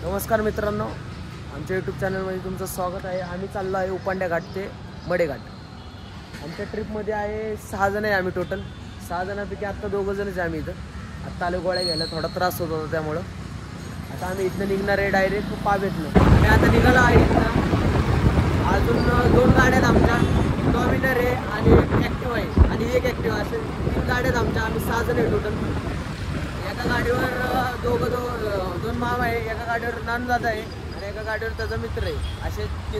नमस्कार मित्रांनो, आमच्या यूट्यूब चॅनलमध्ये तुमचं स्वागत आहे। आम्ही चाललो आहे उपांड्या घाट ते मडेघाट। आमच्या ट्रिपमध्ये आहे 6 जण आहे आम्ही टोटल। 6 जणांपैकी आत्ता 2 जणच आहे आम्ही इथं। आत्ता आलो गोळ्या घ्यायला, थोडा त्रास होत होता त्यामुळं आता आम्ही इथनं निघणार आहे डायरेक्ट पावेतनं। आणि आता निघालो आहे इथनं। अजून 2 गाड्या आहेत आमच्या, डॉमिनर आहे आणि ॲक्टिव्हा आहे आणि एक ॲक्टिव्हा, असे 3 गाड्या आहेत आमच्या। आम्ही 6 जण आहे टोटल। एका गाडीवर दोन मामा आहे, एका गाडीवर नानदादा आहे आणि एका गाडीवर त्याचा मित्र आहे। असे ते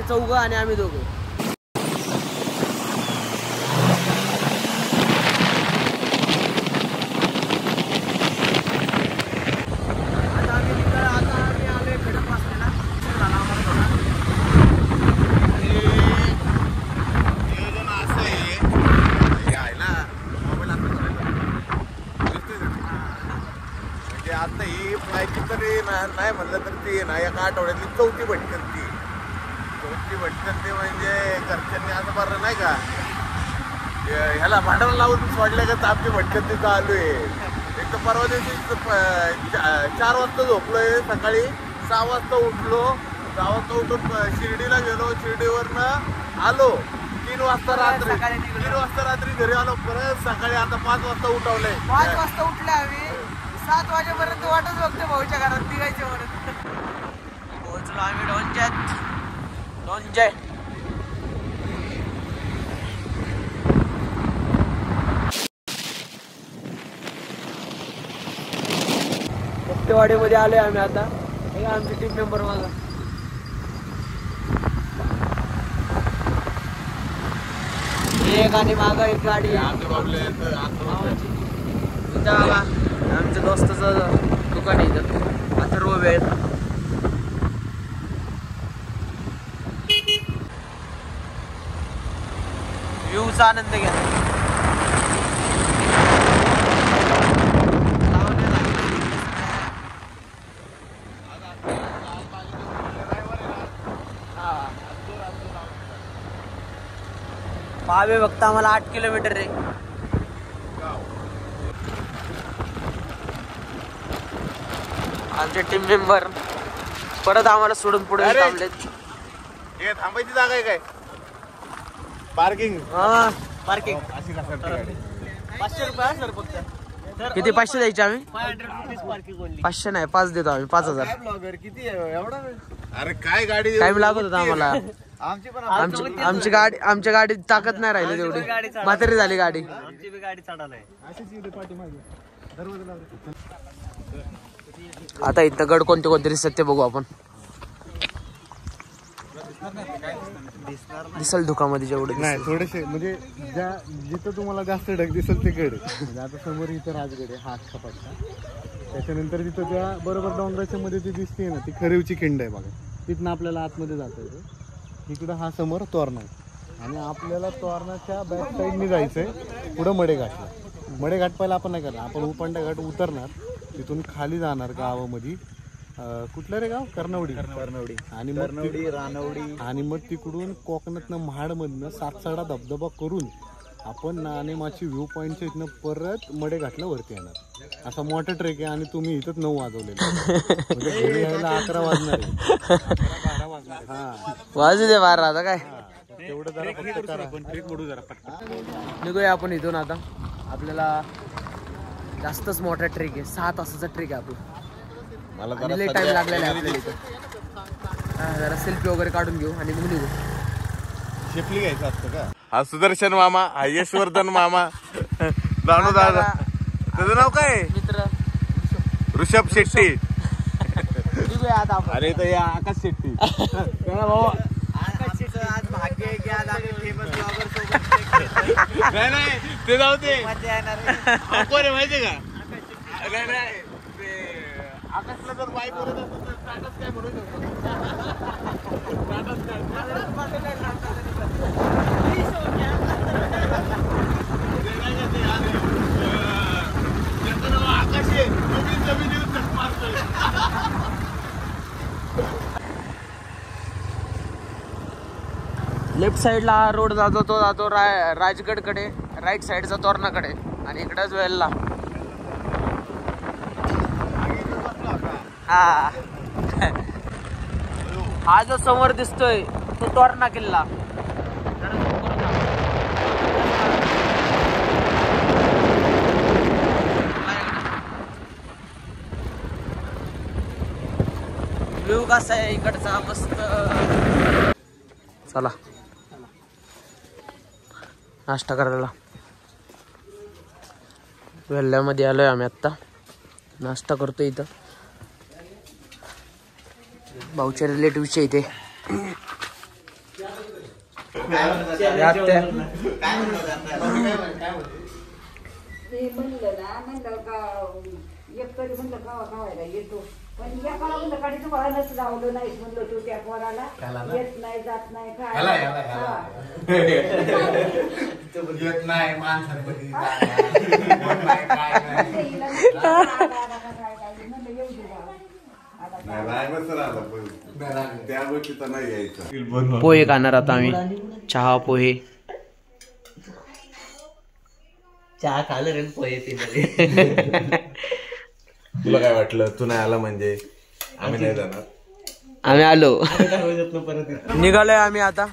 चौघं आणि आम्ही दोघं। आता आम्ही आलोय खडक वाचलेला झाला आम्हाला आता ही फ्लायची तरी नाही म्हणलं तर ती ना एका आठवड्यातली चौथी भटकंती म्हणजे घरच्यांनी असं बरं नाही का ह्याला भांडण लावून सोडल्या का आमची भटकंती चालू आहे। एक तर परवा दिवशी 4 वाजता झोपलोय, सकाळी 6 वाजता उठलो, 6 वाजता उठून शिर्डीला गेलो, शिर्डीवरनं आलो 3 वाजता रात्री घरी आलो। परत सकाळी आता 5 वाजता उठवलंय। 5 वाजता उठले आम्ही, 7 वाजेपर्यंत वाटच बघतो भाऊच्या घरात निघायच्या परत। पोहोचलो आम्ही डोंजय। मोठेवाडीमध्ये आलोय आम्ही आता। हे आमची टीम मेंबर माझा एक आणि मागं एक गाडी इथं आमच्या दोस्ताचं दुकान आहे इथं, अथर्व वेळ। व्ह्यूचा आनंद घ्या। पावे फक्त आम्हाला 8 किलोमीटर आहे। आमचे टीम मेंबर परत आम्हाला सोडून पुढे थांबलेत। हे थांबायची जागा आहे काय? पार्किंग पार्किंग 500 रुपये सर फक्त। किती 500 द्यायचे आम्ही? 500 रुपीज पार्किंग ओनली। 500 नाही 5 देतो आम्ही, 5000। ब्लॉगर किती एवढा? अरे काय गाडी टाइम लागत होता आम्हाला। आमच्या गाडीत ताकद नाही राहिली तेवढी, म्हातारी झाली गाडी। आमची बी गाडी चढालाय। आता इथं गड कोणते दिसत ते बघू आपण। दिसल धुकामध्ये जेवढं नाही थोडेसे म्हणजे जिथं तुम्हाला जास्त ढग दिसेल ते गड म्हणजे आता समोर इथं राजगड आहे, हा अख्खा पट्टा। त्याच्यानंतर तिथं त्या बरोबर डोंगराच्या मध्ये ती दिसते ना, ती खरीवची खिंड आहे बघा। तिथनं आपल्याला आतमध्ये जाता येतं। इकडं हा समोर तोरणा आहे आणि आपल्याला तोरणाच्या बॅक साईडने जायचंय पुढं मडेघाटला। मडेघाट पहिला आपण नाही करणार, आपण उपांड्या घाट उतरणार, तिथून खाली जाणार गावामध्ये। कुठलं रे गाव? कर्णवडी आणि रानवडी आणि मग तिकडून कोकणातनं महाडमधनं सातसाडा धबधबा करून आपण नाणेमाची व्ह्यू पॉईंटच्या इथनं परत मडेघाटला वरती येणार। असा मोठा ट्रेक आहे आणि तुम्ही इथंच 9 वाजवलेले, म्हणजे घरी यायला 11 वाजणार आहे। हा वाजू दे 12 आता काय तेवढं जरा फक्त करा, पण ट्रेक ओढू जरा पटकन निघूया आपण इथून। आता आपल्याला जास्तच मोठा ट्रेक आहे, 6 तासाचा ट्रेक आहे आपला। मला लई टाइम लागलेला आहे आपल्याला इथं। जरा सेल्फी वगैरे काढून घेऊ आणि मग निघू। शेपली घ्यायचं असतं का? हा सुदर्शन मामा, हा यशवर्धन मामा, दानू दादा, त्याचं नाव काय? मित्र ऋषभ शेट्टी। निघूया आता आपण। अरे तर या आकाश शेट्टी भाऊ, आकाश शेट्टी आज भाग्य आहे की आज आम्ही फेमस ब्लॉगर सोबत। नाही ते जाऊ दे, मजा येणार। कोण आहे माहितीये का? नाही आकाशला जर बाईक बोलत असेल तर टाटाच काय म्हणू शकतो? आकाश आहे, जमीन मारतोय। लेफ्ट साइडला हा रोड जातो, तो जातो राजगडकडे, राईट साइडचा तोरणाकडे, आणि इकडेच वेळेला हा जो समोर दिसतोय तो तोरणा किल्ला. व्ह्यू कसा आहे इकडचा मस्त. चला नाश्ता करायला वेल्ल्यामध्ये आलोय आम्ही आत्ता. नाश्ता करतो इथं. भाऊच्या रिलेटिव्हचे इथे. येतो पण या काळामध्ये गाडीचं वळणच लावलं नाही म्हणलं तू त्या पोराला येत नाही जात नाही काय येत नाही त्या गोष्टीचा नाही यायचा. पोहे खाणार आता आम्ही. चहा पोहे. चहा खाल्लं रे पोहे पिणारे. तुला काय वाटलं तू नाही आला म्हणजे आम्ही नाही जाणार. आम्ही आलो. परत निघालोय आम्ही आता.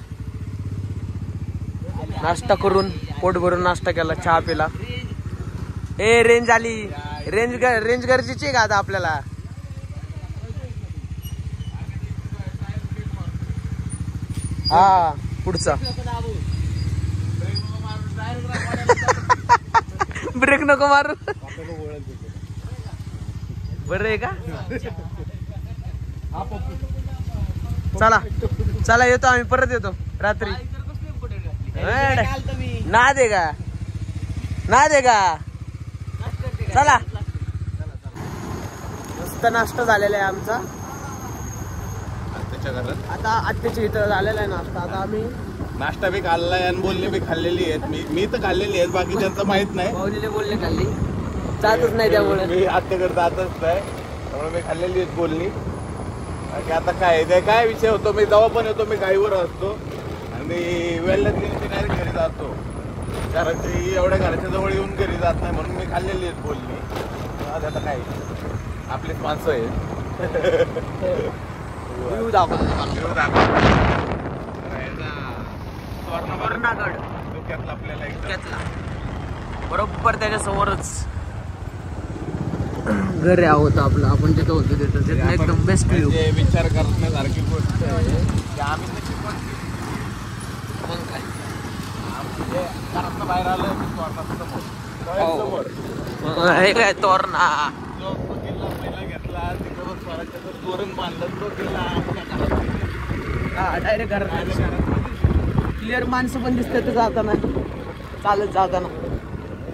नाश्ता करून पोट भरून नाश्ता केला. चहा पिला. ए रेंज आली. रेंज गरजेची आहे का आता आपल्याला. हा पुढचा ब्रेक नको मारू. बरं आहे का. चला चला येतो आम्ही. परत येतो रात्री. ना दे का ना दे का. चला मस्त नाश्ता झालेला आहे आमचा. आता आत्याच्या इथं झालेला आहे नाश्ता. आता आम्ही नाश्ता बी खाल्लाय आणि बोलले बी खाल्लेली आहेत. मी तर खाल्लेली आहेत. बाकी त्यांचं माहित नाही. भाऊजीने बोलले खाल्ली. जातच नाही त्यामुळे. मी आत्याकडे जातच नाही त्यामुळे मी खाल्लेली आहेत बोलणी. बाकी आता काय विषय होतो. मी जेव्हा पण येतो मी गाईवर असतो आणि वेळेला नाही घरी जातो. कारण ती एवढ्या घराच्या जवळ येऊन घरी जात नाही म्हणून मी खाल्लेली आहेत बोलणी. आता काय आपलीच माणसं आहेत. बरोबर त्याच्या समोरच घर आहोत आपलं. आपण जिथं होतो तिथं एकदम बेस्ट व्ह्यू. विचार करण्यासारखी गोष्ट आहे की आम्ही घरातनं बाहेर आलं हे काय तोरणा. जो किल्ला पहिला घेतला तिथं स्वराज्याचं तोरण बांधलं तो किल्ला डायरेक्ट घरात क्लिअर माणसं पण दिसतात जाताना चालत जाताना.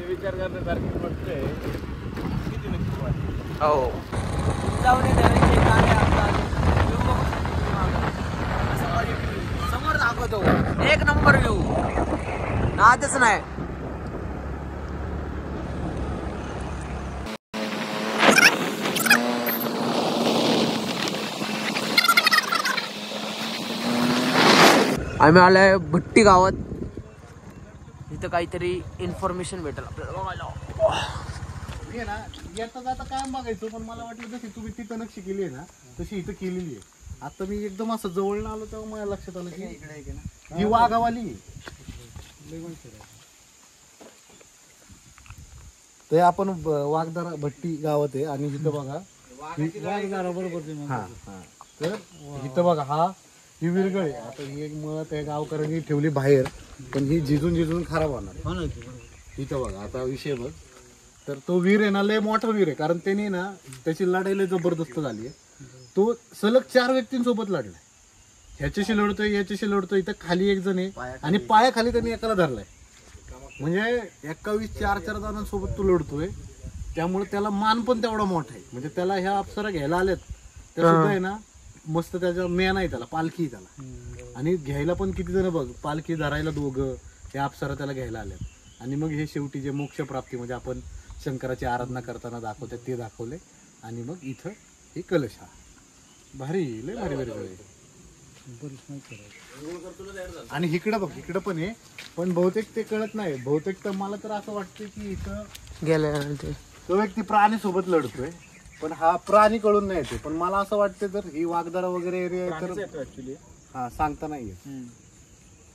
विचार करण्यासारखी गोष्ट आहे. किती नक्की वाटतं. हो जाऊन समोर दाखवतो. एक नंबर व्ह्यू. नादच नाही. आम्ही आलोय भट्टी गावात. इथं काहीतरी इन्फॉर्मेशन भेटेल आपल्याला. ना येता जाता काय बघायचो पण मला वाटलं जशी तुम्ही तिथं नक्षी केली आहे ना तशी इथं केलेली आहे. आता मी एकदम असं जवळ आलो तेव्हा माझ्या लक्षात आलं की ही वाघावाली. ते आपण वाघदारा भट्टी गावात आहे आणि इथं बघा वाघदारा बरोबर. हा हा तर इथं बघा ही विरगळ आहे. आता ही एक मुळात आहे गावकऱ्यांनी ठेवली बाहेर पण ही झिजून खराब होणार. इथं बघा आता विषय बघ. तर तो वीर आहे ना लय मोठा वीर आहे. कारण त्याने ना त्याची लढाई लय जबरदस्त झाली आहे. तो सलग 4 व्यक्तींसोबत लढलाय. ह्याच्याशी लढतोय याच्याशी लढतोय. इथं खाली एक जण आहे आणि पायाखाली त्यांनी एकाला धरलाय. म्हणजे 4 जणांसोबत तो लढतोय. त्यामुळे त्याला मान पण तेवढा मोठा आहे. म्हणजे त्याला ह्या अप्सरा घ्यायला आल्यात त्या सुद्धा आहे ना मस्त त्याच्या मेन आहे. त्याला पालखी त्याला आणि घ्यायला पण किती जण बघ. पालखी धरायला 2 ह्या अप्सरा त्याला घ्यायला आल्यात. आणि मग हे शेवटी जे मोक्ष प्राप्ती म्हणजे आपण शंकराची आराधना करताना दाखवतात ते दाखवले. आणि मग इथं हे कलश. हा भारी लय भारी भारी. आणि इकडं बघ इकडं पण आहे पण बहुतेक ते कळत नाही. बहुतेक तर मला तर असं वाटतं की इथं गेलं तो व्यक्ती प्राणी सोबत लढतोय पण हा प्राणी कळून नाही येते. पण मला असं वाटतं तर ही वाघदारा वगैरे एरिया तर हा सांगता नाही येत.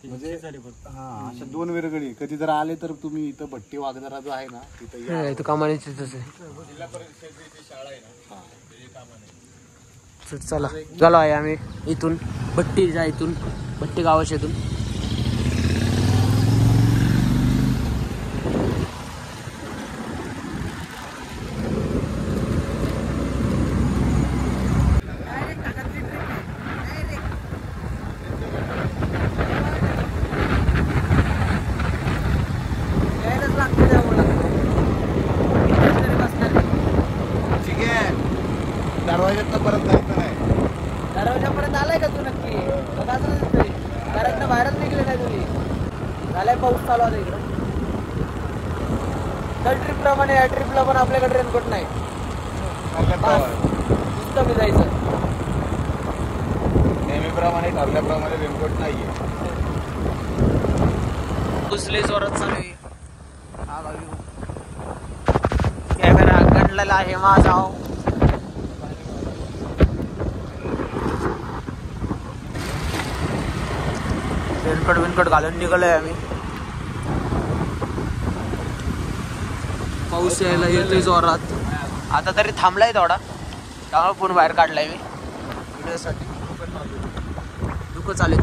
म्हणजे हा अशा 2 वेरगळी कधी जर आले तर तुम्ही इथं भट्टी वाघदारा जो आहे ना तिथं या. इथं कामानीच चला झालो आहे आम्ही इथून भट्टीच्या इथून भट्टी गावाच्या इथून. दरवाज्यात परत जायचं नाही. दरवाजापर्यंत आलाय का तू नक्की? घरातनं बाहेरच निघले नाही तुम्ही. झालाय पाऊस चालू आता इकडं. तर ट्रिप प्रमाणे या ट्रिपला पण आपल्याकडे रेनकोट नाही. नुसतं मी जायचं. नेहमीप्रमाणे ठरल्याप्रमाणे रेनकोट नाहीये. कुसले जोरात चालू आहे. हा बघू कॅमेरा गणलेला आहे माझा. रेनकोट विनकोट घालून निघालोय आम्ही. पाऊस यायला येतोय जोरात. आता तरी थांबलाय थोडा, त्यामुळे फोन बाहेर काढलाय मी व्हिडिओसाठी. दुःख चालेल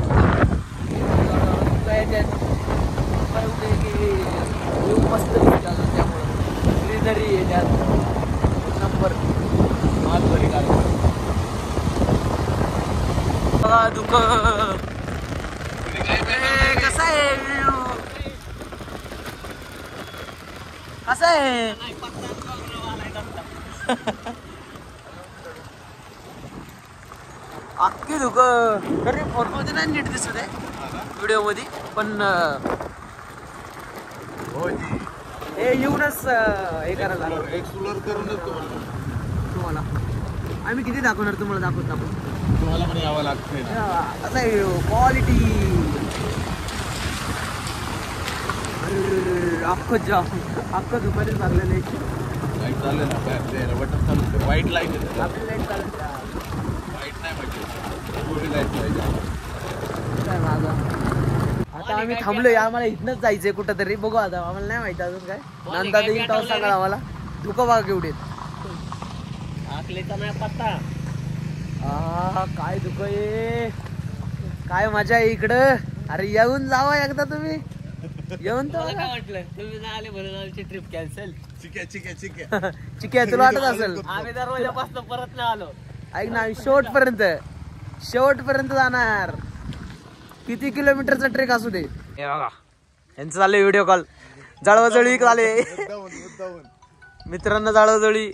मस्त त्यामुळं ग्रीनरी आहे त्यात नंबर मालवरी गाडी. बघा दुःख कसं आहे कसं आहे. अख्खी दुःख तरी फोनमध्ये नाही नीट दिसत आहे व्हिडिओ मध्ये. पण हे येऊनच हे करायला एक्सप्लोर करूनच तुम्हाला आम्ही किती दाखवणार तुम्हाला तुम्हाला पण यावं लागतंय. कसं आहे क्वालिटी अख्खं दुपारी चाललेलं आहे. लाईट चालले ना बटन चालू व्हाईट लाईट येते. आपली लाईट चालते लाईट नाही म्हणजे लाईट आता आम्ही थांबलोय. आम्हाला इथनच जायचंय कुठं तरी. बघू आता आम्हाला नाही माहिती अजून काय. नंतर येईल तेव्हा सांगा आम्हाला. धुकं बघा केवढे आकलेचा नाही पत्ता. काय धुकं आहे. काय मजा आहे इकडं. अरे येऊन जावा एकदा तुम्ही. येऊन तर काय वाटलं तुम्ही नाही आले म्हणून आमची ट्रिप कॅन्सल. चिक्या तुला वाटत असेल आम्ही दरवाजापासून परत नाही आलो. ऐक ना शेवटपर्यंत जाणार. किती किलोमीटरचा ट्रेक असू दे. हे बघा यांचं चाललंय व्हिडिओ कॉल. जळवाजळी झाले मित्रांना. जळवाजळी.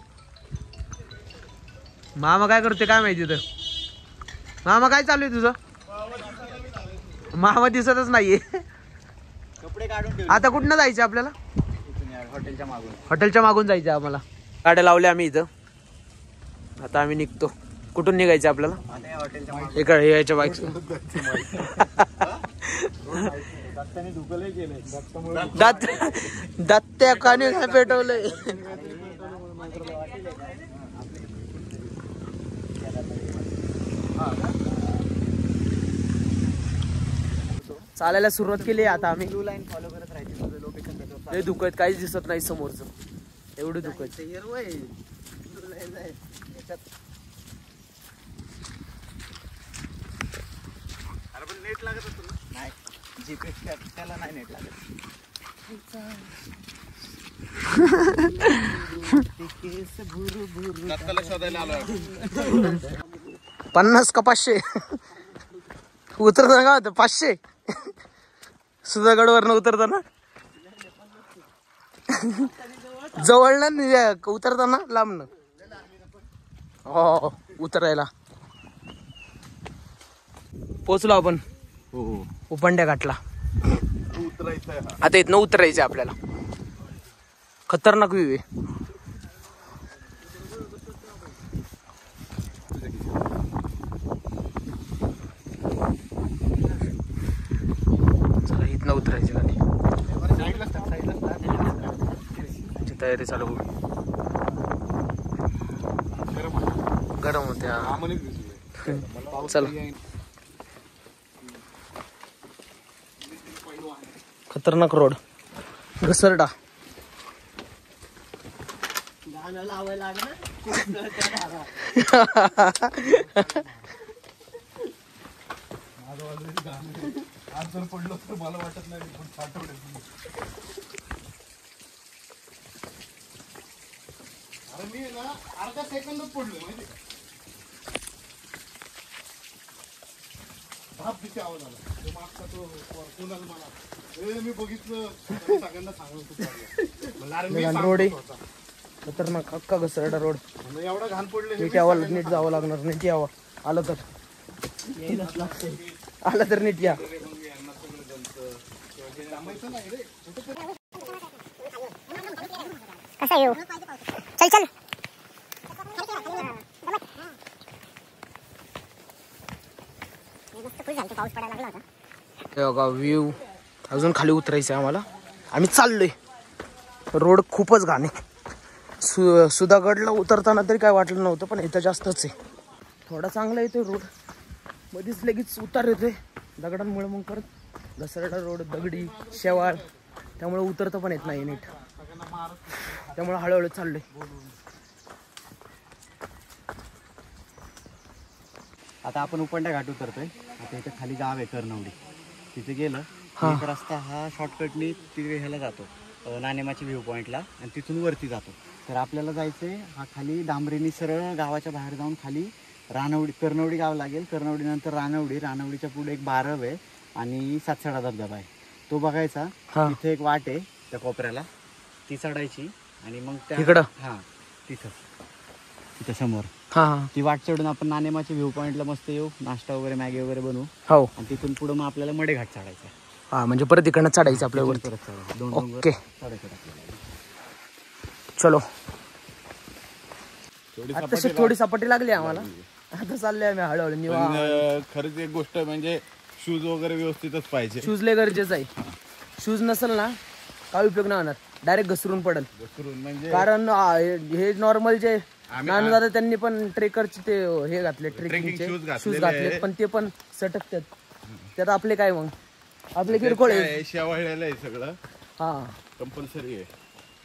मामा काय करते काय माहिती तर. मामा काय चालू आहे तुझं. मामा दिसतच नाहीये. कपडे काढून आता कुठनं जायचं आपल्याला. हॉटेलच्या मागून जायचं आम्हाला. गाड्या लावल्या आम्ही इथं. आता आम्ही निघतो. कुठून निघायचं आपल्याला. इकडे यायच्या बाईक. दत्त्या काने काय पेटवलंय. चालायला सुरुवात केली आता आम्ही. ब्लू लाईन फॉलो करत राहायची. लोकेशन दुखत काहीच दिसत नाही समोरचं. एवढं दुखत. नेट लागत असेल नाही. जीपीएस त्याला नाही नेट लागत. 50 का 500 उतरताना. का होतं 500 सुधागडवरनं उतरताना. जवळ ना उतरताना लांबनं. हो उतरायला पोचलो आपण. उपंड्या घाटला. आता इथनं उतरायचं आपल्याला. खतरनाक व्ह्यू आहे. चला इथनं उतरायची गाडी. तयारी चालू होईल. गरम होते हा. आम्हालाच दिसले पाऊस चला. काही आहे. खतरनाक रोड घसरडा. गाणं लावायला लागलं आज जर पडलो तर मला वाटत नाही पण साठवडे. अरे मी ना अर्धा सेकंदच पडलोय माहिती का. भाप किती आवाज आला तो मागचा तो कोणाला मला मी बघितलं सगळ्यांना सांगून रोड आहे खतरनाक अख्खा घसरडा रोड. एवढा घाण पडले नीट यावं नीट जावं लागणार. नीट यावं आलं तर आलं तर नीट या. कसा येऊ चल चल पाऊस पडायला लागला होता. हे बघा व्ह्यू. अजून खाली उतरायचं आहे आम्हाला. आम्ही चाललोय. रोड खूपच घाण आहे. सुधागडला उतरताना तरी काय वाटलं नव्हतं पण इथं जास्तच आहे. थोडा चांगला येतोय रोड. मध्येच लगेच उतार येतोय दगडांमुळे. मग परत घसरडा रोड दगडी शेवाळ त्यामुळे उतरतं पण येत नाही नीट. त्यामुळे हळूहळू चाललोय. आता आपण उपंडा घाट उतरतोय. आता इथे खाली गाव आहे कर्णवडी. तिथे गेलं एक रस्ता हा शॉर्टकटनी तिथे ह्याला जातो नाणेमाची व्ह्यू पॉईंटला आणि तिथून वरती जातो. तर आपल्याला जायचंय हा खाली डांबरेनी सरळ गावाच्या बाहेर जाऊन खाली रानवडी कर्णवडी गाव लागेल. कर्णवडी नंतर रानवडीच्या पुढे एक बारव आहे आणि सातसडा धबधबा आहे तो बघायचा. तिथे एक वाट आहे त्या कोपऱ्याला ती चढायची आणि मग इकडं हा तिथं समोर हा ती वाट चढून आपण नाणेमाच्या व्ह्यू पॉईंटला मस्त येऊ. नाश्ता वगैरे मॅगी वगैरे बनवू. हो. आणि तिथून पुढे मग आपल्याला मडे घाट चढायचा. हा म्हणजे परत इकडनं चढायचं आपल्यावर. परत चढायचं. दोन ओके चढायचं आपल्याला. चलो. आता थोडी सपाटी लागली आम्हाला. आता चाललोय आम्ही हळूहळू निवांत. खरंच एक गोष्ट म्हणजे शूज वगैरे व्यवस्थितच पाहिजे. शूज लय गरजेचं आहे. शूज नसेल ना काय उपयोग नाही होणार. डायरेक्ट घसरून पडेल. म्हणजे कारण हे नॉर्मल जे नानू दादा त्यांनी पण ट्रेकरचे ते हे घातले ट्रेकिंगचे शूज घातले पण ते पण सटकतात. त्यात आपले काय मग आपले किरकोळ आहे. शेवाळलेलं आहे सगळं. हा कंपल्सरी आहे.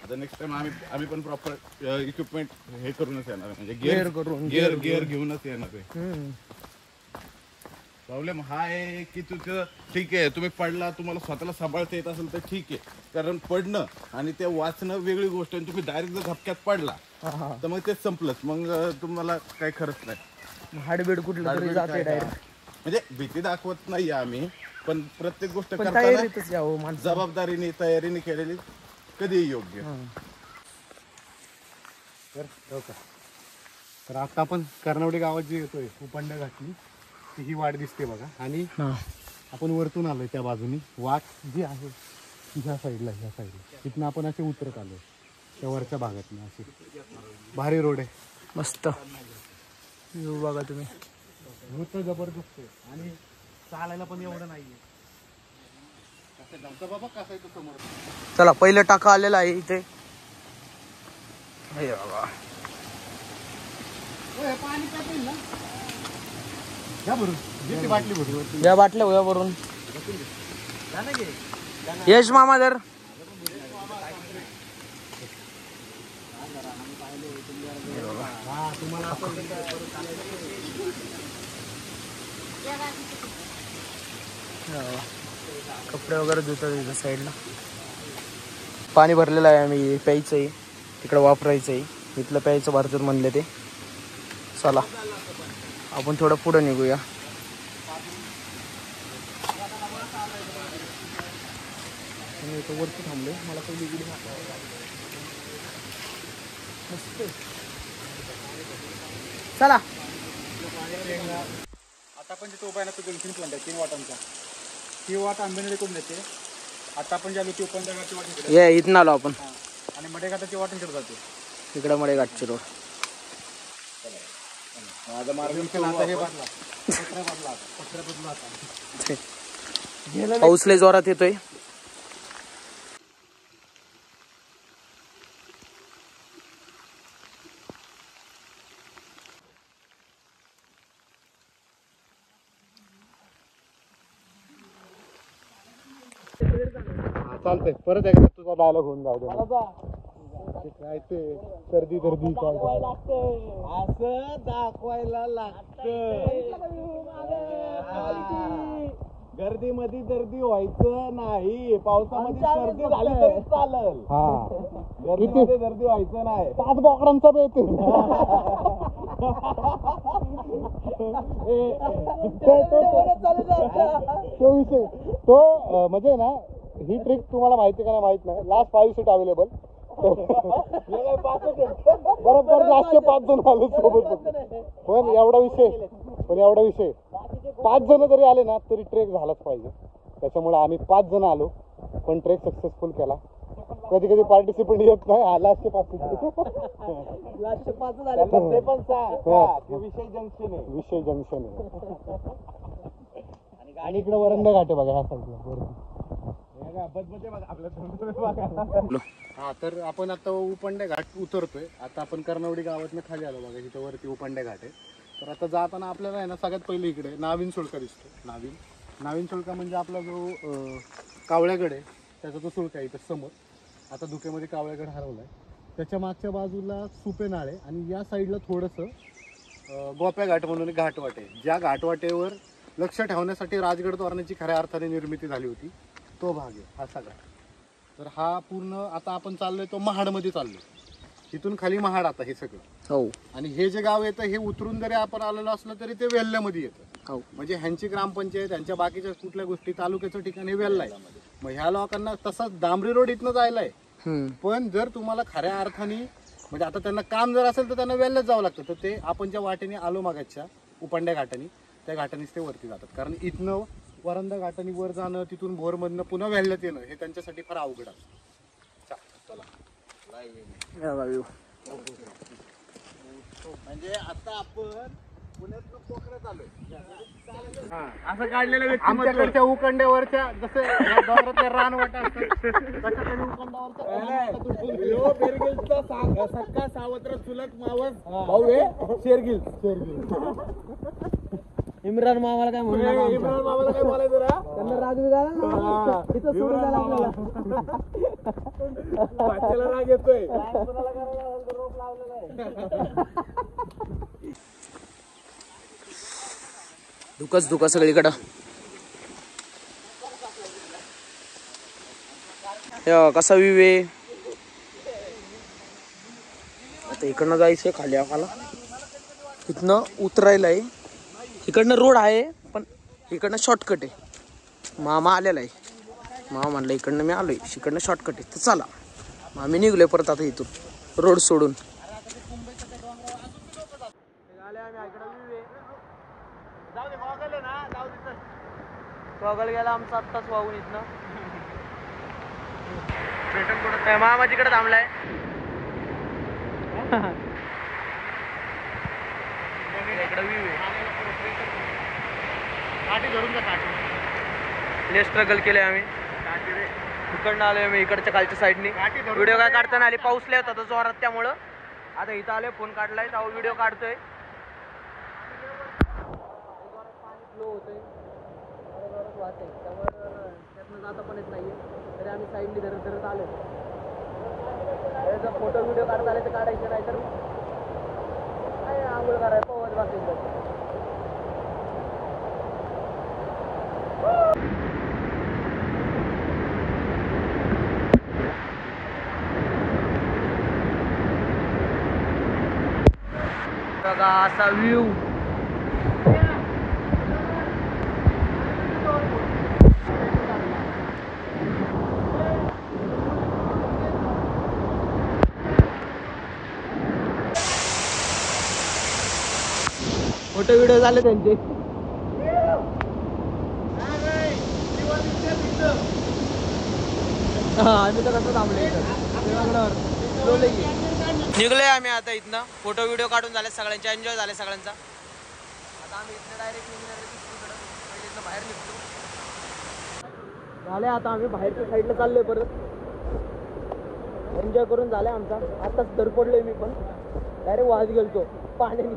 आता नेक्स्ट टाइम आम्ही पण प्रॉपर इक्विपमेंट हे करूनच येणार म्हणजे Gear करून, गिअर घेऊनच येणार आहे. प्रॉब्लेम हा आहे की तुझं ठीक आहे तुम्ही पडला तुम्हाला स्वतःला सांभाळता येत असेल तर ठीक आहे. कारण पडणं आणि ते वाचणं वेगळी गोष्ट आहे. तुम्ही डायरेक्ट जर धपक्यात पडला तर मग तेच संपलंच. मग तुम्हाला काही खरंच नाही. हाडबीड कुठलं तरी जाते डायरेक्ट. म्हणजे भीती दाखवत नाही आम्ही पण प्रत्येक गोष्ट पण करताना तयारीतच यावं माणसं. जबाबदारीने तयारीने केलेली कधीही योग्य. तर आता आपण कर्णवडी गावात जी येतोय उपंडा घाटली ही वाट दिसते बघा. आणि आपण वरतून आलोय त्या बाजूनी वाट जी आहे ह्या साईडला तिथनं आपण असे उतरत आलोय त्या वरच्या भागातनं. असे भारी रोड आहे मस्त. येऊ बघा तुम्ही. रोड जबरदस्त आहे आणि चालायला पण एवढं नाहीये. बाबा कसं आहे तो समोर. चला पहिलं टाका आलेला आहे इथे. हे बाबा पाणी टाकेल ना घ्या भरून घेते बाटली भरून. या बाटल्या उया भरून. यश मामा जर कपडे वगैरे धुतात इथं साईडला. पाणी भरलेलं आहे. आम्ही प्यायचं आहे तिकडं वापरायचं आहे. इथलं प्यायचं भरतात म्हणले ते. चला आपण थोडं पुढं निघूया. वरती थांबलोय. मला पहिली इकडे मस्त. चला आता आपण जिथे उभा आहे ना तो 3 वाटांचा. ती वाट आंबेनळीकडून येते. आता आपण ज्या ती उपंडा घाटची वाट इकडे ये इथं आलो आपण. आणि मडेघाटाची वाट इकडे जाते. इकडे मडे घाटची रोड. माझा मार्ग आता हे बदला पत्रा बदला आता. पाऊस लय जोरात येतोय. चालतंय परत एकदा तुझा डायलॉग होऊन जाऊ दे मला. ते काय ते सर्दी काय असं दाखवायला लागतं. गर्दीमध्ये गर्दी व्हायचं नाही. पावसामध्ये सर्दी झाली तरी चालेल. हा गर्दीमध्ये गर्दी व्हायचं नाही. 5 बोकडांचा बेत तो विषय तो म्हणजे ना ही ट्रिक तुम्हाला माहिती का नाही माहित नाही. लास्ट 5 सीट अवेलेबल बरोबर जास्त 5 जण आले सोबत. पण एवढा विषय 5 जण जरी आले ना तरी ट्रेक झालाच पाहिजे. त्याच्यामुळे आम्ही 5 जण आलो पण ट्रेक सक्सेसफुल केला. कधी पार्टिसिपेंट येत नाही. लास्टचे 5 झाले ते पण विषय जंक्शन आहे. आणि इकडे वरंदा घाट आहे बघा ह्या साईडला. हा तर आपण आता उपंडे घाट उतरतोय. आता आपण कर्णवडी गावातनं खाली आलो बघा. इथं वरती उपंडे घाट आहे. तर आता जाताना आपल्याला आहे ना सगळ्यात पहिले इकडे नाविन सुळका दिसतो. नाविन सुळका म्हणजे आपला जो कावळ्यागड आहे त्याचा तो सुळका आहे इथं समोर. आता धुक्यामध्ये कावळ्यागड हरवला आहे. त्याच्या मागच्या बाजूला सुपे नाळे आणि या साईडला थोडंसं गोप्या घाट म्हणून घाटवाट आहे. ज्या घाटवाटेवर लक्ष ठेवण्यासाठी राजगड तोरणाची खऱ्या अर्थाने निर्मिती झाली होती तो भाग आहे हा सगळा. तर हा पूर्ण आता आपण चाललोय तो महाडमध्ये चाललोय. इथून खाली महाड आता हे सगळं. हो. आणि हे जे गाव येतं हे उतरून जरी आपण आलेलो असलं तरी ते वेल्ल्यामध्ये येतं. हो. म्हणजे ह्यांची ग्रामपंचायत ह्यांच्या बाकीच्या कुठल्या गोष्टी तालुक्याचं ठिकाण हे वेल्ला आहे. मग ह्या लोकांना तसाच डांबरी रोड इथनं जायला आहे. पण जर तुम्हाला खऱ्या अर्थाने म्हणजे आता त्यांना काम जर असेल तर त्यांना वेल्ल्याच जावं लागतं. तर ते आपण ज्या वाटेने आलो मागाच्या उपंड्या घाटाने त्या घाटानेच ते वरती जातात. कारण इथनं वरंदा घाटाने वर जाणं तिथून भोरमधनं पुन्हा वेल्ल्यात येणं हे त्यांच्यासाठी फार अवघड असतं. म्हणजे आता आपण पुण्यात पोखरात आलोय. असं काढलेलं आमच्याकडच्या उकंड्यावरच्या जसं डोंगरातल्या रानवाटा सक्का सावत्र चुलत मावस भाऊ आहे शेरगिल. इम्रान मामाला काय म्हणून इम्रान मामाला काय बोलायचं रा त्यांना राग बिघाला तिथं सोडून झाला आपल्याला. बाच्याला राग येतोय. रोप लावलेला आहे. धुकच सगळीकडं. कसा व्ह्यू आहे. आता इकडनं जायचंय खाली आम्हाला. इथनं उतरायला आहे. इकडनं रोड आहे पण इकडनं शॉर्टकट आहे. मामा आलेला आहे. मामा म्हणलं इकडनं मी आलोय इकडनं शॉर्टकट आहे तर चला. मग आम्ही निघलोय परत आता इथून रोड सोडून. गॉगल गेला आमचा आत्ताच वाहून इथनं. मामा तिकडे थांबलाय. लय स्ट्रगल केलंय आम्ही. इकडनं आलोय आम्ही इकडच्या खालच्या साईडनी. व्हिडिओ काय काढताना आली पाऊस लय होता जोरात त्यामुळं. आता इथं आलोय फोन काढलाय तेव्हा व्हिडिओ काढतोय. पाणी फ्लो होतंय वाहतंय त्यामुळे त्यातनं जाता पण येत नाहीये. तरी आम्ही साईडनी धरत आलोय. जर फोटो व्हिडिओ काढता आले तर काढायचे नाही तर काय आंघोळ करायला पोहत बसायचं. बघा असा व्ह्यू. फोटो व्हिडिओ झाले त्यांचे. आम्ही तर कसं थांबले निघलोय आम्ही आता इथनं. फोटो व्हिडिओ काढून झाले सगळ्यांचे. एन्जॉय झाले सगळ्यांचा. आता आम्ही इथनं डायरेक्ट निघणार इथनं बाहेर निघतो झाले. आता आम्ही बाहेरच्या साईडला चाललोय परत. एन्जॉय करून झाले आमचा. आताच धडपडलोय मी पण. डायरेक्ट वाहत गेलतो पाण्याने.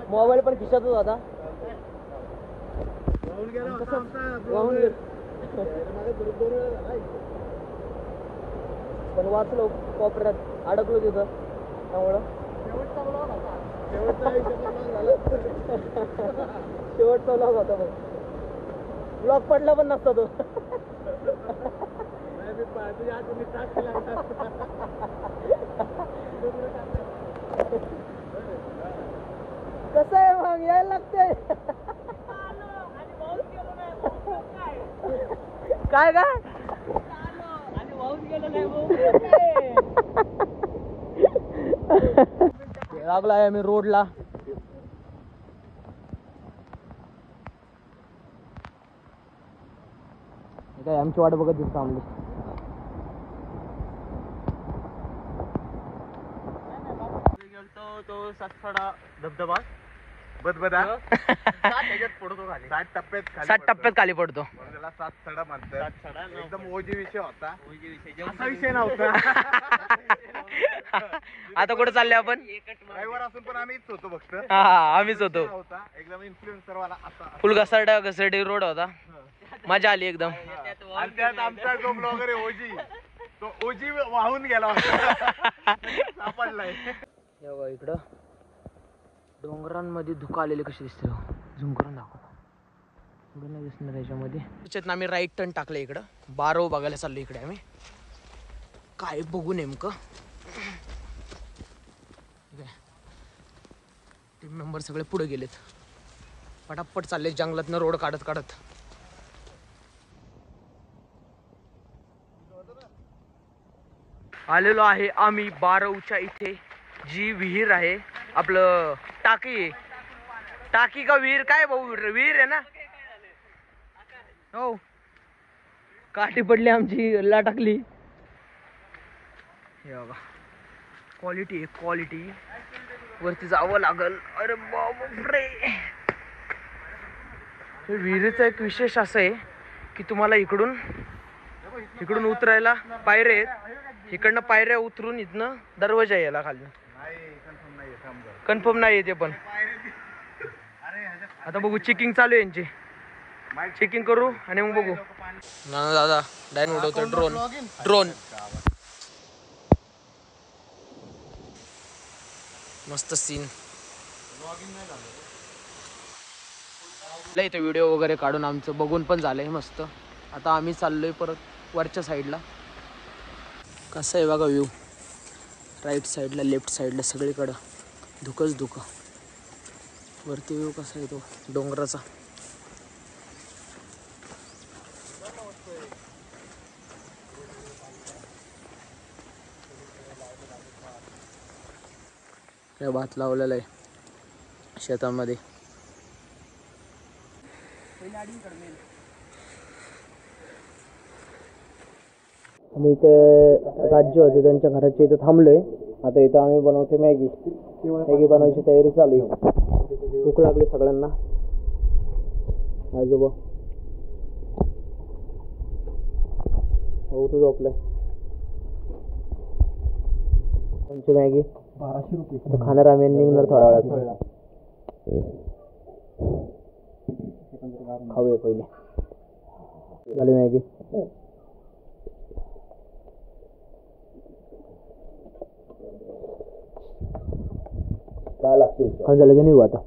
मोबाईल पण खिशातच होता. वाहून गेलो. पण वाचलो कोपऱ्यात अडकलो तिथं त्यामुळं शेवटचा व्लॉग होता बघ. ब्लॉग पडला पण नसता तो. कसं आहे मग यायला लागतंय काय काय लागला आहे आम्ही रोडला. काय आमची वाट बघत दिसतो आमली. तो सातखडा धबधबा बदबदा त्याच्यात पडतो खाली 60 टप्प्यात खाली पडतो. त्याला 7 सडा म्हणतात. एकदम ओजी विषय होता. असा विषय नव्हता. आता कुठे चालले आपण? ड्रायव्हर असून पण आम्हीच होतो फक्त. हा आम्हीच होतो. होता एकदम इन्फ्लुएन्सर वाला असा. फुल घसरडी रोड होता. मजा आली एकदम. आणि त्यात आमचा जो ब्लॉगर आहे ओजी, तो ओजी वाहून गेला होता. सापडलाय. इकडं डोंगरांमध्ये धुकं आलेले कसे दिसते झूम करून दाखवतो. नाही दिसणार याच्यामध्ये. त्याच्यात आम्ही राईट टर्न टाकलं इकडं. बारो बघायला चाललो इकडे आम्ही. काय बघू नेमकं. टीम मेंबर सगळे पुढे गेलेत. पटापट चालले जंगलातनं रोड काढत काढत. आलेलो आहे आम्ही बारवच्या इथे. जी विहीर आहे आपलं टाकी का विहीर काय भाऊ विहीर आहे ना. हो काठी पडली आमची ला टाकली. हे बघा क्वालिटी आहे क्वालिटी. वरती जावं लागल. अरे बापरे. विहिरीचं एक विशेष असं आहे की तुम्हाला इकडून उतरायला पायऱ्या आहेत. इकडनं पायऱ्या उतरून इथनं दरवाजा यायला खाली. कन्फर्म नाही येते पण आता बघू. चेकिंग चालू आहे यांची. चेकिंग करू आणि मग बघू. ना दादा डायन उडवतो ड्रोन. मस्त सीन. इथे व्हिडिओ वगैरे काढून आमचं बघून पण झालंय मस्त. आता आम्ही चाललोय परत वरच्या साईडला. कसं आहे बघा व्ह्यू. राईट साईडला लेफ्ट साईडला सगळीकडं धुकंच धुकं. वरती व्ह्यू कसा आहे तो डोंगराचा. काय भात लावलेला आहे शेतामध्ये. आम्ही इथे राज्य होते त्यांच्या घराच्या इथं थांबलोय. आता इथं आम्ही बनवतो मॅगी बनवायची तयारी चालू आहे. भूक लागली सगळ्यांना. आजोबा हो तू झोपलाय. आमची मॅगी 1200 रुपये. खाणार आम्ही निघणार थोड्या वेळात. खाऊया पहिले. झाली मॅगी. काय लागते काय झालं की नाही आता.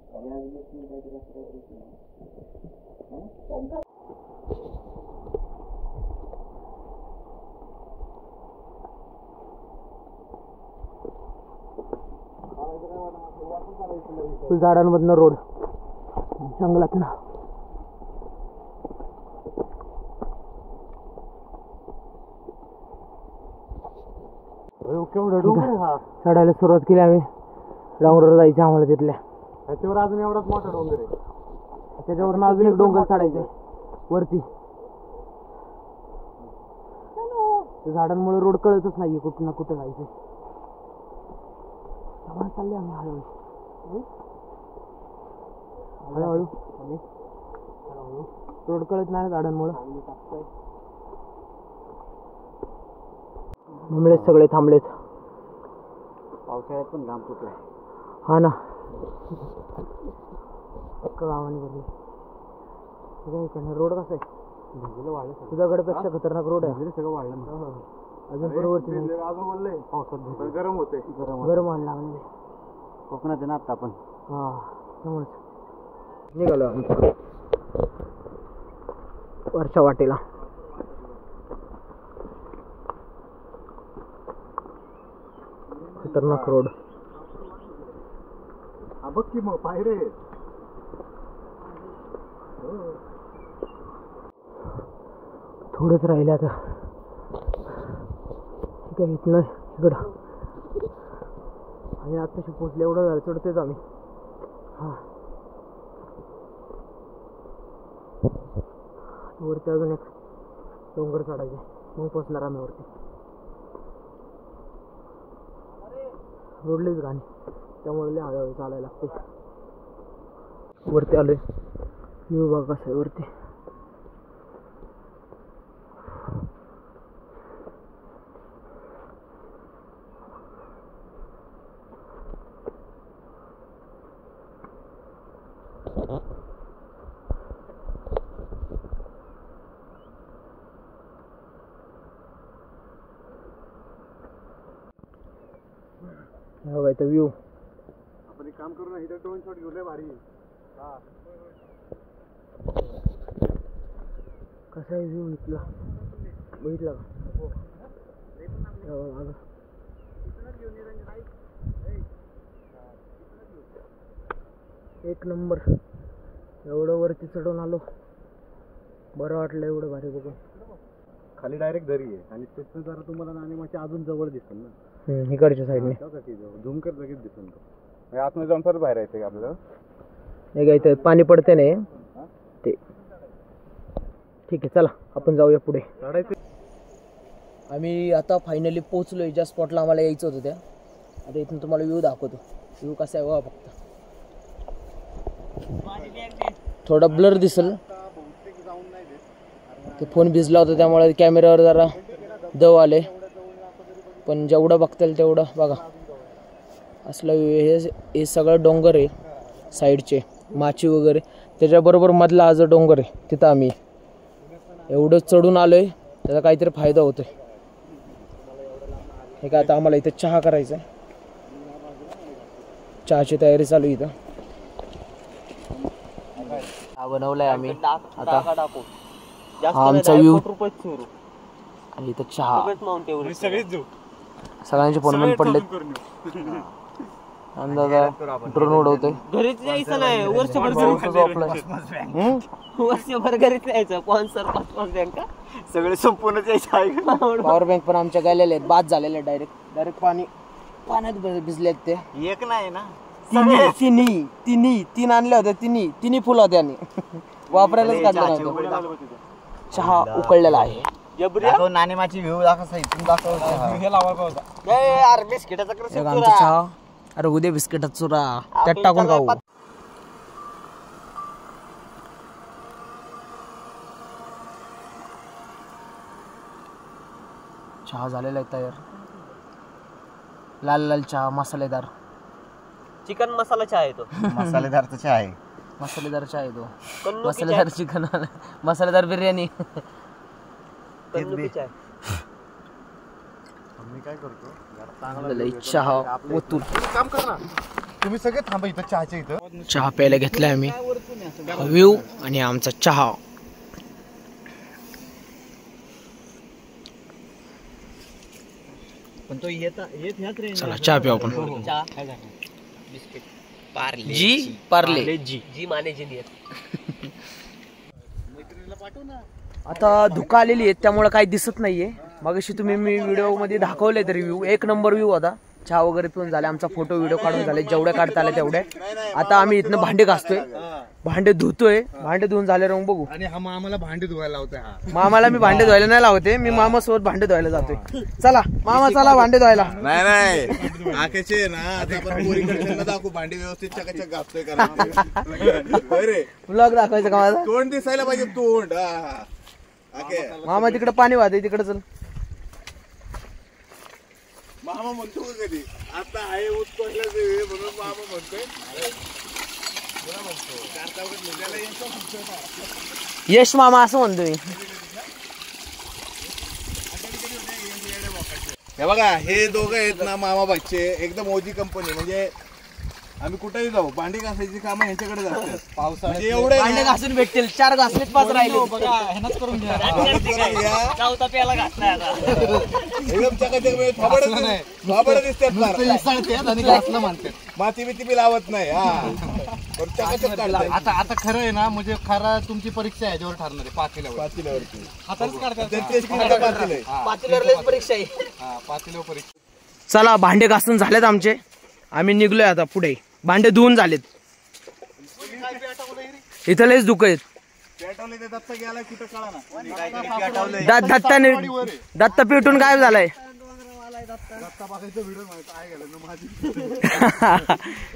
झाडांमधनं रोड जंगलातनं. चढायला सुरुवात केली आम्ही. डोंगरावर जायचं आम्हाला तिथल्या. त्याच्यावर अजून एवढाच मोठा डोंगर आहे. त्याच्यावरून अजून एक डोंगर चढायचंय वरती. झाडांमुळे रोड कळतच नाहीये कुठं ना कुठं जायचंय. चालले आम्ही हळूहळू. रोड कळत नाही झाडांमुळे. थांबलेत सगळे थांबलेत. पावसाळ्यात पण घाम फुटलाय. हा ना गावाने बघले. इकडनं रोड कसा आहे तुझ्याकडेपेक्षा खतरनाक रोड आहे. सगळं वाढलं अजून बरोबर अजून बोलले पावसात गरम होते गरम व्हायला लागले. कोकणात आहे ना आता आपण. हा त्यामुळेच निघालो आम्ही वरच्या वाटेला. खतरनाक रोड. बघ की मग पायरे थोडंच राहिले आता. ठीक आहे इथनं इकडं आणि आत्ताशी पोचले. एवढं झालं चढतोच आम्ही. हां वरती अजून एक डोंगर चढायचे मग पोचणार आम्ही वरती. रोडलीच घाणी त्यामुळे लय हळूहळू चालायला लागते. वरती आलोय. व्ह्यू बघा कसं आहे वरती. बघा इथं व्ह्यू. आपण एक काम करू ना इथं ड्रोन शॉट घेऊन भारी. कसा आहे व्ह्यू इथला बघितला का? एक नंबर. एवढं वरती चढून आलो बरं वाटलं. एवढं भारी बघून. खाली डायरेक्ट दरी आहे आणि तिथं जरा तुम्हाला नाणेमाच्या अजून जवळ दिसेल ना. इकडच्या साईडने झूम कर लगेच दिसेल तो. आतमध्ये जाऊन परत बाहेर येते का आपल्याला. नाही का इथं पाणी पडते नाही ते. ठीक आहे चला आपण जाऊया पुढे. आम्ही आता फायनली पोहोचलोय ज्या स्पॉटला आम्हाला यायचं होतं त्या. आता इथून तुम्हाला व्ह्यू दाखवतो. व्ह्यू कसा आहे बघा फक्त. थोडा ब्लर दिसेल ते फोन भिजला होता त्यामुळे कॅमेऱ्यावर जरा दव आले. पण जेवढं बघता येईल तेवढं बघा. असलं हे सगळं डोंगर आहे साईडचे माची वगैरे. त्याच्याबरोबर मधला हा जो डोंगर आहे तिथं आम्ही एवढं चढून आलोय. त्याचा काहीतरी फायदा होतोय. हे काय आता आम्हाला इथं चहा करायचा आहे. चहाची तयारी चालू इथं. हा बनवलाय आम्ही आता. हा आमचा व्ह्यू आणि इथं चहा. सगळ्यांचे फोन बंद पडलेत. अंदाजा ड्रोन उडवतोय. घरीच यायचं नाही वर्षभर घरीच यायचं. स्पॉन्सर बँक सगळे संपूर्णच यायचं. पॉवर बँक पण आमच्या गेलेले आहेत. बाद झालेले आहेत. डायरेक्ट पाण्यात भिजलेत ते. एक नाही ना तीन आणल्या होत्या. तिन्ही फुल होत्या आणि वापरायलाच काढलं नव्हतं. चहा उकळलेला आहे. नाणेमाची व्ह्यू दाखव. बिस्किटाचा आमचा चहा. अरे उद्या बिस्किटात चुरा त्यात टाकून खाऊ. चहा झालेला आहे तयार. लाल चहा मसालेदार. चिकन मसाला चहा येतो. मसालेदारचा चहा आहे. मसालेदार चहा आहे तो. मसालेदार चिकन मसालेदार बिर्याणी. मी काय करतो चहा ओतून. काम कर ना तुम्ही सगळे थांबा इथं चहाच्या इथं. चहा प्यायला घेतलाय आम्ही. व्ह्यू आणि आमचा चहा. पण तो चला चहा पिऊ आपण. पार्ले जी माने जी. आता धुका आलेली आहेत त्यामुळे काही दिसत नाहीये. मगाशी तुम्ही मी व्हिडिओ मध्ये दाखवले तरी व्ह्यू एक नंबर व्ह्यू होता. चहा वगैरे पिऊन झाले. आमचा फोटो व्हिडिओ काढून झाले जेवढे काढता आले तेवढे. आता आम्ही इथनं भांडे घासतोय. भांडे धुतोय. भांडे धुवून झाले राहून बघू. आणि हा मामाला भांडे धुवायला लावतोय. मामाला मी भांडे धुवायला नाही लावते. मी मामा सोबत भांडे धुवायला जातोय. चला मामा चला भांडे धुवायला. नाही आकेचे ना आता आपण पोरीकडे दाखवू भांडी व्यवस्थित चकाचक घासतोय का. ब्लॉग दाखवायचं का माझा. तोंड दिसायला पाहिजे. तोंड मामा तिकडे पाणी वाहते तिकडे चल. मामा म्हणतो कधी आता आहे उत्पन्न म्हणून मामा म्हणतोय. यश मामा असं म्हणतो मी. हे बघा हे दोघं आहेत ना मामा बच्चे एकदम ओजी कंपनी. म्हणजे आम्ही कुठेही जाऊ भांडी घासायची कामं यांच्याकडे जातात. पावसाळ्यात एवढे भांडे घासून भेटतील 4 घासलेच 5 राहिले. चौथा प्याला घातलाय आता. एकदम चकाचक थोबडं दिसतात. माती बिती बी लावत नाही. आता आता खरं आहे ना, म्हणजे खरा तुमची परीक्षा याच्यावर ठरणार आहे. पातेल्यावरती हातानेच काढतात. पाचवीवरलीच परीक्षा आहे. पातेल्यावर परीक्षा. चला भांडे घासून झालेत आमचे. आम्ही निघलोय आता पुढे. भांडे धुवून झालेत. इथं लयच दुःख आहेत. दत्त पेटून गायब झालाय.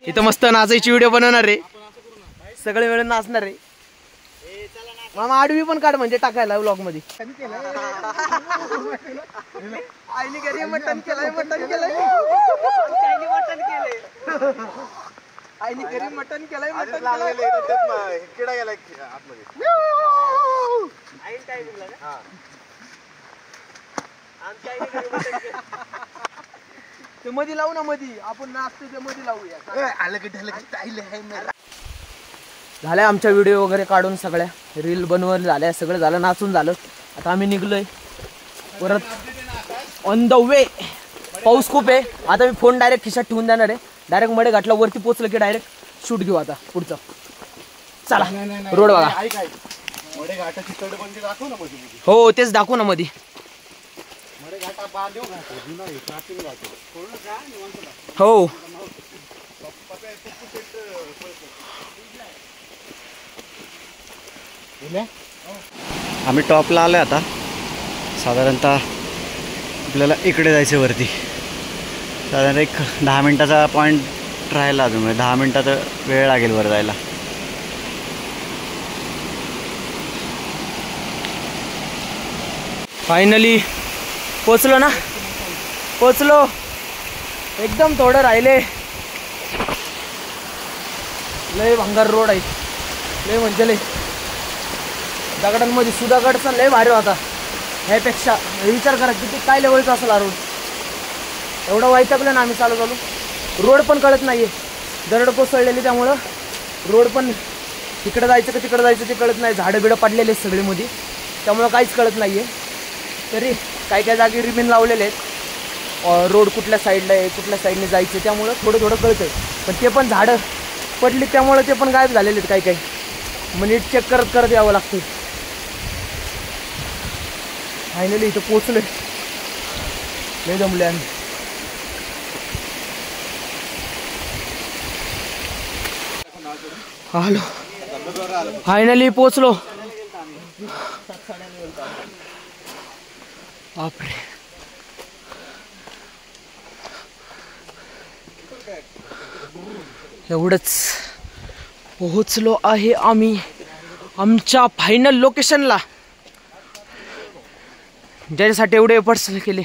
इथं मस्त नाचायची व्हिडिओ बनवणार आहे. सगळे वेळ नाचणार आहे. मामा आडवी पण काढ म्हणजे टाकायला व्लॉग मध्ये. आईने घरी मटण केलंय. आईने घरी मटण केलंय. किडा गेला ते मध्ये लावू ना. मध्ये आपण नाचतो ते मध्ये लावूया. झाल्या आमच्या व्हिडिओ वगैरे काढून सगळ्या रील बनवून झाल्या. सगळं झालं. नाचून झालं. आता आम्ही निघलोय परत ऑन द वे. पाऊस खूप आहे. आता मी फोन डायरेक्ट खिशात ठेवून देणार आहे. डायरेक्ट मडे घाटला वरती पोचलं की डायरेक्ट शूट घेऊ आता पुढचं. चला रोड बघा. हो तेच दाखवू ना मध्ये. हो आम्ही टॉपला आलो आता. साधारणतः आपल्याला इकडे जायचं वरती. साधारण एक 10 मिनिटाचा पॉईंट राहिला अजून. 10 मिनिटाचा वेळ लागेल वर जायला. फायनली पोचलो ना. पोचलो. एकदम थोडं राहिले. लय भंगार रोड आहे. लय म्हणजे लय. दगडांमध्ये सुधागडचा लय भारी होता. ह्यापेक्षा विचार करा किती काय लेवलचा असेल हा रोड. एवढं वैतागलं ना आम्ही चालू. रोड पण कळत नाहीये. दरड कोसळलेली त्यामुळं रोड पण तिकडे जायचं का तिकडे जायचं ते कळत नाही. झाडं बिडं पडलेले आहेत सगळी मध्ये. त्यामुळं काहीच कळत नाहीये. तरी काय काय जागी रिबिन लावलेले आहेत. रोड कुठल्या साईडला आहे कुठल्या साईडने जायचं त्यामुळं थोडं थोडं कळतंय. पण ते पण झाडं पडली त्यामुळं ते पण गायब झालेले आहेत काही काही. मग नीट चेक करत करत यावं लागतं. फायनली इथं पोचलोय. लय दमले आम्ही. हॅलो फायनली पोचलो. बापरे एवढंच पोहोचलो आहे आम्ही आमच्या फायनल लोकेशनला. ज्याच्यासाठी एवढे एफर्ट्स केले.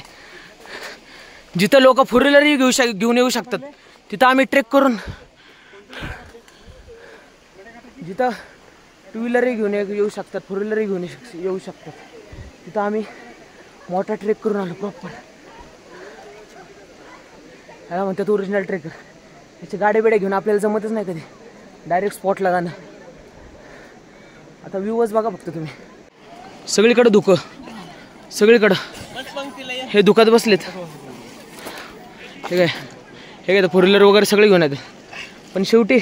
जिथं लोक फोर व्हीलरही घेऊन येऊ शकतात तिथं आम्ही ट्रेक करून. जिथं टू व्हीलरही घेऊन येऊ शकतात फोर व्हीलरही घेऊन येऊ शकतात तिथं आम्ही मोठा ट्रेक करून आलो प्रॉपर. ह्याला म्हणतात ओरिजिनल ट्रेकर. याची गाडी बिड्या घेऊन आपल्याला जमतच नाही कधी. डायरेक्ट स्पॉटला जाणं. आता व्ह्यूज बघा फक्त तुम्ही. सगळीकडं धुकं. सगळीकडं हे धुकात बसलेत. हे काय फोर व्हीलर वगैरे सगळे घेऊन येते. पण शेवटी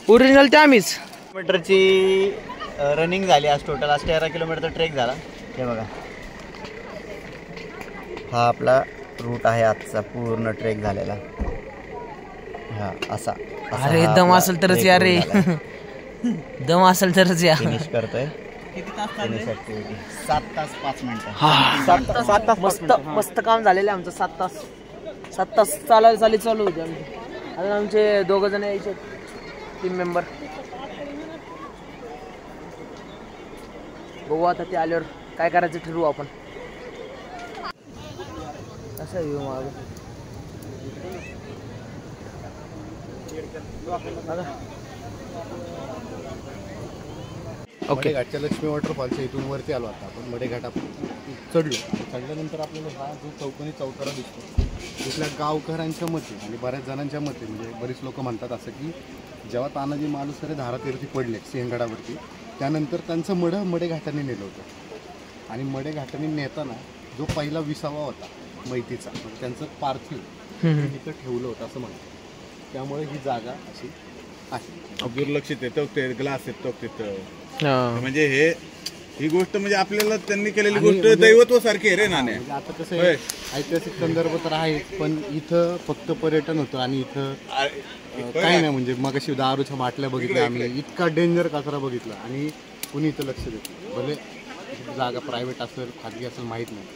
ओरिजिनल ते आम्हीच. किलोमीटरची रनिंग झाली आज. टोटल आज 13 किलोमीटरचा ट्रेक झाला. हे बघा हा आपला रूट आहे आजचा पूर्ण ट्रेक झालेला. हा असा. अरे दम असेल तरच या रे. दम असेल तरच या. फिनिश करतोय. 7 तास 5 मिनिटं. 7 तास मस्त मस्त काम झालेलं आहे आमचं. 7 तास चालू होते आमचे. अजून आमचे 2 जण यायचे टीम मेंबर. बघू आता ते आल्यावर काय करायचं ठरवू आपण. असं येऊ माग मडेघाटच्या लक्ष्मी वॉटरफॉलच्या इथून वरती आलो आता आपण. मडेघाट आपण चढलो. चढल्यानंतर आपल्याला हा जो चौकोनी चौतारा दिसतो तिथल्या गावकऱ्यांच्या मते आणि बऱ्याच जणांच्या मते म्हणजे बरीच लोक म्हणतात असं की जेव्हा तानाजी मालुसरे धारातीर्थी पडले सिंहगडावरती त्यानंतर त्यांचं मडेघाटाने नेलं होतं आणि मडेघाटाने नेताना जो पहिला विसावा होता मैतीचा त्यांचं पार्थिव तिथं ठेवलं होतं असं म्हणतात. त्यामुळे ही जागा अशी आहे. दुर्लक्षित येतो ते ग्लास येतो तिथं म्हणजे ही गोष्ट म्हणजे आपल्याला त्यांनी केलेली गोष्ट दैवत्व सारखी आहे रे नाणे. म्हणजे आता कसं आहे ऐतिहासिक संदर्भ तर आहे पण इथं फक्त पर्यटन होतं आणि इथं काही नाही म्हणजे मग अशी दारूच्या बाटल्या बघितल्या आम्ही. इतका डेंजर कचरा बघितला आणि कुणी इथं लक्ष देत नाही. भले जागा प्रायव्हेट असेल खाजगी असेल माहीत नाही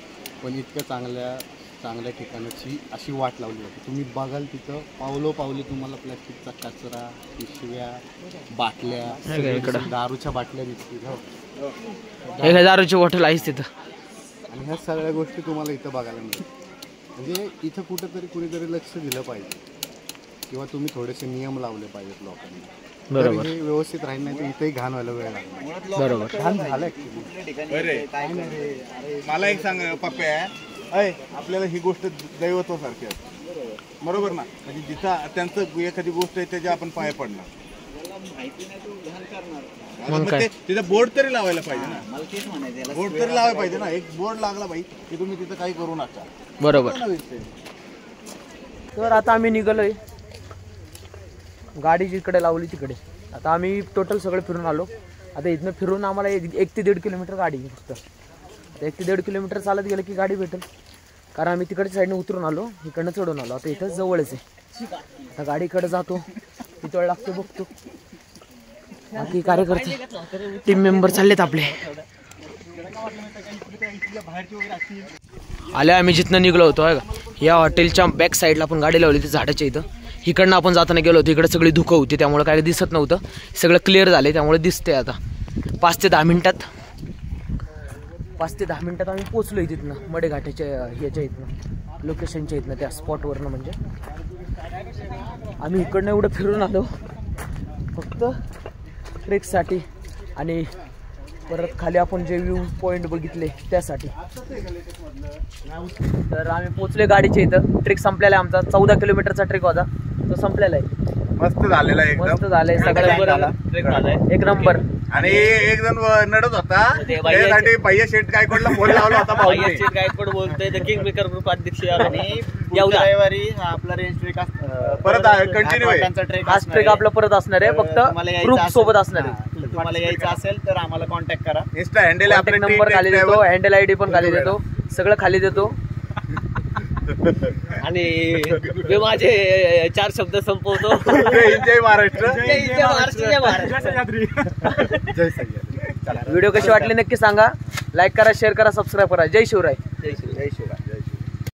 पण इतक्या चांगल्या ठिकाणाची अशी वाट लावली जाते. तुम्ही बघाल तिथं पावली तुम्हाला प्लॅस्टिकचा कचरा पिशव्या बाटल्या दारूच्या बाटल्या दिसतील. दारूची बॉटल आहेच तिथं आणि ह्या सगळ्या गोष्टी तुम्हाला इथं बघायला मिळतात. म्हणजे इथं कुठेतरी कुणीतरी लक्ष दिलं पाहिजे किंवा तुम्ही थोडेसे नियम लावले पाहिजेत लोकांनी. बरोबर हे व्यवस्थित राहील नाही तर इथेही घाण व्हायला वेळ लागला. बरोबर घाण झालं मला एक सांग पप्प्या आपल्याला ही गोष्ट दैवत्व सारखी असते बरोबर ना. म्हणजे जिथं त्यांचं एखादी गोष्ट आहे त्याच्या आपण पाया पडणार तिथं बोर्ड तरी लावायला पाहिजे ना. बोर्ड तरी लावायला पाहिजे ना. एक बोर्ड लागला पाहिजे की तुम्ही तिथं काही करू नका. बरोबर. तर आता आम्ही निघालोय गाडी जिकडे लावली तिकडे. आता आम्ही टोटल सगळं फिरून आलो. आता इथनं फिरून आम्हाला 1 ते 1.5 किलोमीटर गाडी फक्त. 1 ते 1.5 किलोमीटर चालत गेलं की गाडी भेटेल कारण आम्ही तिकडच्या साईडने उतरून आलो इकडनं चढून आलो. आता इथं जवळच आहे. आता गाडीकडे जातो किती वेळ लागतो बघतो. बाकी कार्यकर्ते टीम मेंबर चाललेत आपले. आले आम्ही जिथनं निघलो होतो आहे का या हॉटेलच्या बॅक साईडला आपण गाडी लावली होती झाडाच्या इथं. इकडनं आपण जाताना गेलो होतो. इकडे सगळी धुकं होती त्यामुळे काय दिसत नव्हतं. सगळं क्लिअर झाले त्यामुळे दिसतंय आता. 5 ते 10 मिनिटात आम्ही पोचलोय तिथनं मडेघाटाच्या ह्याच्या इथनं लोकेशनच्या इथनं त्या स्पॉटवरनं. म्हणजे आम्ही इकडनं एवढं फिरून आलो फक्त ट्रेकसाठी आणि परत खाली आपण जे व्ह्यू पॉईंट बघितले त्यासाठी. तर आम्ही पोचले गाडीच्या इथं. ट्रेक संपलेला आहे आमचा. 14 किलोमीटरचा ट्रेक होता तो संपलेला आहे. मस्त झालेला आहे. मस्त झालंय सगळं एक नंबर. आणि एक जण नडत होता त्यासाठी भैया शेठ गायकवाडला फोन लावला होता. भैया शेठ गायकवाड बोलतोय द किंग मेकर ग्रुप अध्यक्ष. आणि रविवारी हा आपला रेंज ट्रेक परत कंटिन्यू आहे. हाच ट्रेक आपला परत असणार आहे फक्त ग्रुप सोबत असणार आहे. तुम्हाला यायचं असेल तर आम्हाला कॉन्टॅक्ट करा. इंस्टा हँडल नंबर खाली देतो. हँडल आयडी पण खाली देतो. सगळं खाली देतो. आणि मी माझे 4 शब्द संपवतो. जय महाराष्ट्र. जय महाराष्ट्र. जय महाराष्ट्र. व्हिडिओ कशी वाटली नक्की सांगा. लाईक करा शेअर करा सबस्क्राईब करा. जय शिवराय. जय शिवराय.